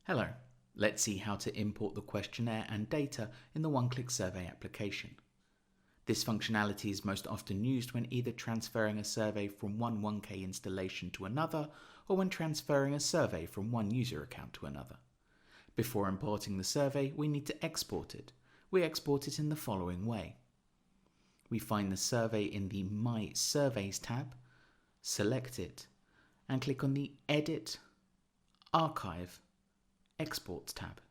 Hello, let's see how to import the questionnaire and data in the one-click survey application. This functionality is most often used when either transferring a survey from one 1K installation to another or when transferring a survey from one user account to another. Before importing the survey, we need to export it. We export it in the following way. We find the survey in the My Surveys tab, select it, and click on the Edit, Archive, Exports tab.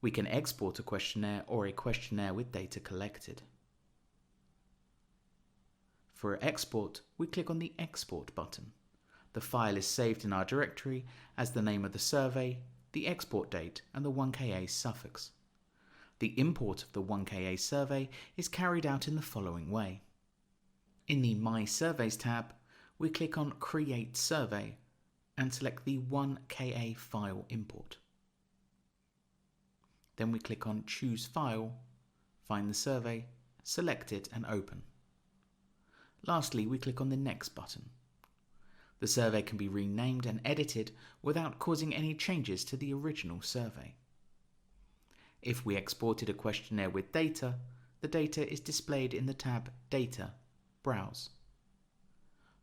We can export a questionnaire or a questionnaire with data collected. For export, we click on the Export button. The file is saved in our directory as the name of the survey, the export date, and the 1KA suffix. The import of the 1KA survey is carried out in the following way. In the My Surveys tab, we click on Create Survey and select the 1KA file import. Then we click on Choose File, find the survey, select it and open. Lastly, we click on the Next button. The survey can be renamed and edited without causing any changes to the original survey. If we exported a questionnaire with data, the data is displayed in the tab Data, Browse.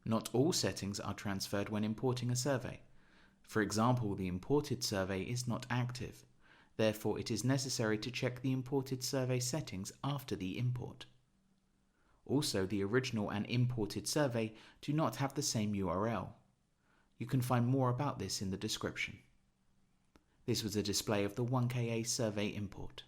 Not all settings are transferred when importing a survey. For example, the imported survey is not active. Therefore, it is necessary to check the imported survey settings after the import. Also, the original and imported survey do not have the same URL. You can find more about this in the description. This was a display of the 1KA survey import.